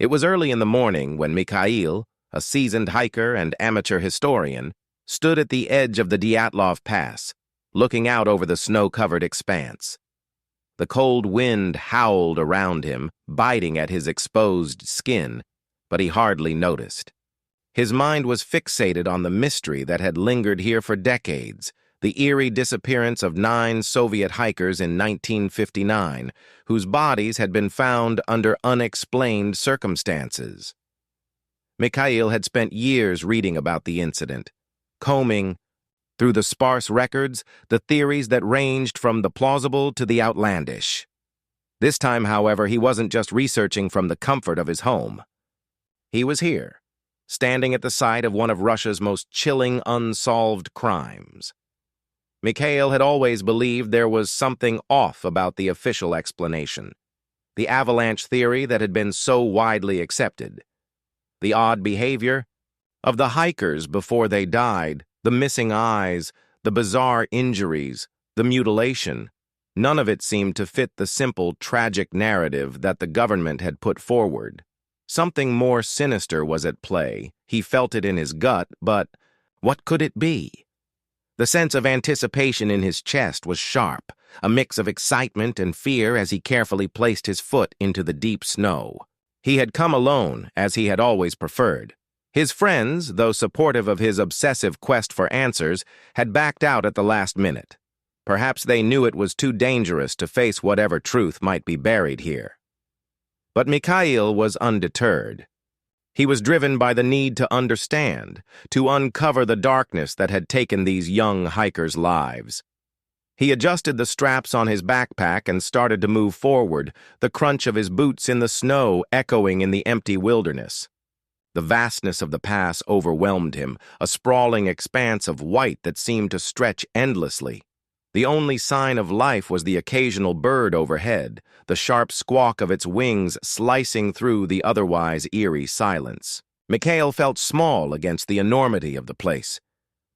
It was early in the morning when Mikhail, a seasoned hiker and amateur historian, stood at the edge of the Dyatlov Pass, looking out over the snow-covered expanse. The cold wind howled around him, biting at his exposed skin, but he hardly noticed. His mind was fixated on the mystery that had lingered here for decades, the eerie disappearance of 9 Soviet hikers in 1959, whose bodies had been found under unexplained circumstances. Mikhail had spent years reading about the incident, combing through the sparse records, the theories that ranged from the plausible to the outlandish. This time, however, he wasn't just researching from the comfort of his home. He was here, standing at the site of one of Russia's most chilling unsolved crimes. Mikhail had always believed there was something off about the official explanation, the avalanche theory that had been so widely accepted. The odd behavior of the hikers before they died, the missing eyes, the bizarre injuries, the mutilation, none of it seemed to fit the simple, tragic narrative that the government had put forward. Something more sinister was at play. He felt it in his gut, but what could it be? The sense of anticipation in his chest was sharp, a mix of excitement and fear as he carefully placed his foot into the deep snow. He had come alone, as he had always preferred. His friends, though supportive of his obsessive quest for answers, had backed out at the last minute. Perhaps they knew it was too dangerous to face whatever truth might be buried here. But Mikhail was undeterred. He was driven by the need to understand, to uncover the darkness that had taken these young hikers' lives. He adjusted the straps on his backpack and started to move forward, the crunch of his boots in the snow echoing in the empty wilderness. The vastness of the pass overwhelmed him, a sprawling expanse of white that seemed to stretch endlessly. The only sign of life was the occasional bird overhead, the sharp squawk of its wings slicing through the otherwise eerie silence. Mikhail felt small against the enormity of the place,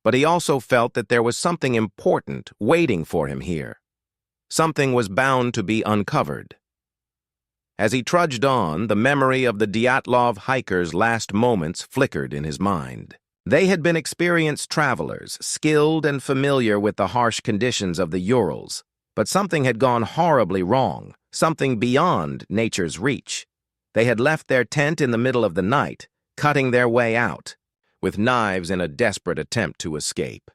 but he also felt that there was something important waiting for him here. Something was bound to be uncovered. As he trudged on, the memory of the Dyatlov hikers' last moments flickered in his mind. They had been experienced travelers, skilled and familiar with the harsh conditions of the Urals, but something had gone horribly wrong, something beyond nature's reach. They had left their tent in the middle of the night, cutting their way out, with knives in a desperate attempt to escape.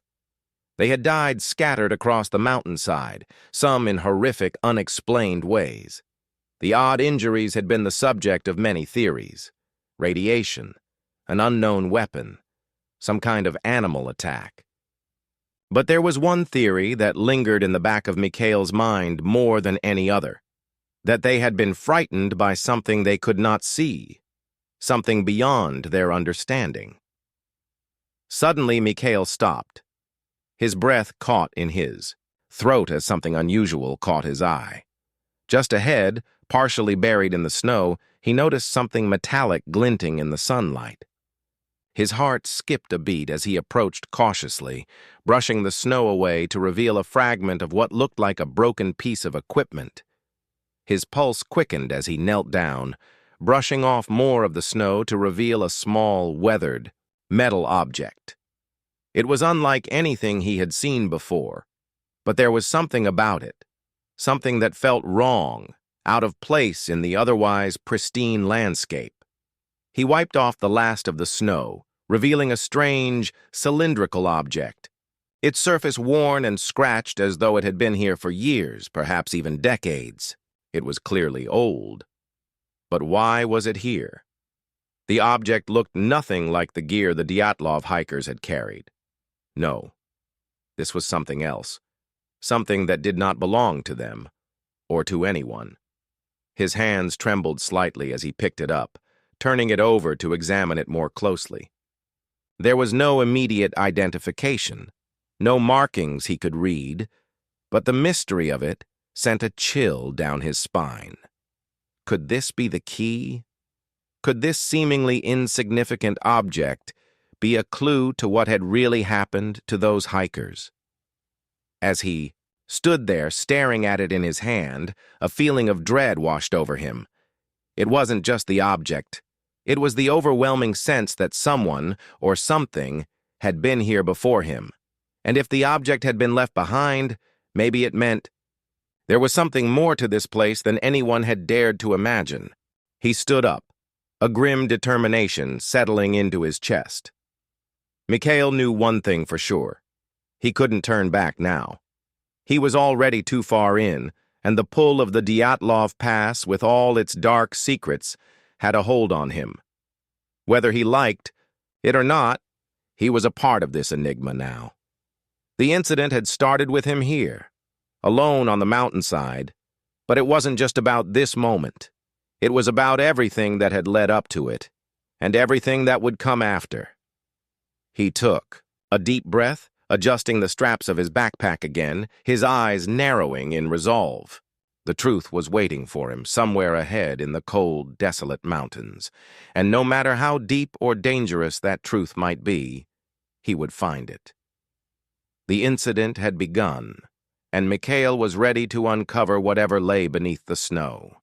They had died scattered across the mountainside, some in horrific, unexplained ways. The odd injuries had been the subject of many theories. Radiation, an unknown weapon, some kind of animal attack. But there was one theory that lingered in the back of Mikhail's mind more than any other, that they had been frightened by something they could not see, something beyond their understanding. Suddenly, Mikhail stopped. His breath caught in his throat as something unusual caught his eye. Just ahead, partially buried in the snow, he noticed something metallic glinting in the sunlight. His heart skipped a beat as he approached cautiously, brushing the snow away to reveal a fragment of what looked like a broken piece of equipment. His pulse quickened as he knelt down, brushing off more of the snow to reveal a small, weathered, metal object. It was unlike anything he had seen before, but there was something about it, something that felt wrong, out of place in the otherwise pristine landscape. He wiped off the last of the snow, revealing a strange, cylindrical object, its surface worn and scratched as though it had been here for years, perhaps even decades. It was clearly old. But why was it here? The object looked nothing like the gear the Dyatlov hikers had carried. No, this was something else, something that did not belong to them, or to anyone. His hands trembled slightly as he picked it up, turning it over to examine it more closely. There was no immediate identification, no markings he could read, but the mystery of it sent a chill down his spine. Could this be the key? Could this seemingly insignificant object be a clue to what had really happened to those hikers? As he stood there staring at it in his hand, a feeling of dread washed over him. It wasn't just the object. It was the overwhelming sense that someone or something had been here before him. And if the object had been left behind, maybe it meant there was something more to this place than anyone had dared to imagine. He stood up, a grim determination settling into his chest. Mikhail knew one thing for sure. He couldn't turn back now. He was already too far in, and the pull of the Dyatlov Pass, with all its dark secrets, had a hold on him. Whether he liked it or not, he was a part of this enigma now. The incident had started with him here, alone on the mountainside, but it wasn't just about this moment. It was about everything that had led up to it, and everything that would come after. He took a deep breath, adjusting the straps of his backpack again, his eyes narrowing in resolve. The truth was waiting for him somewhere ahead in the cold, desolate mountains, and no matter how deep or dangerous that truth might be, he would find it. The incident had begun, and Mikhail was ready to uncover whatever lay beneath the snow.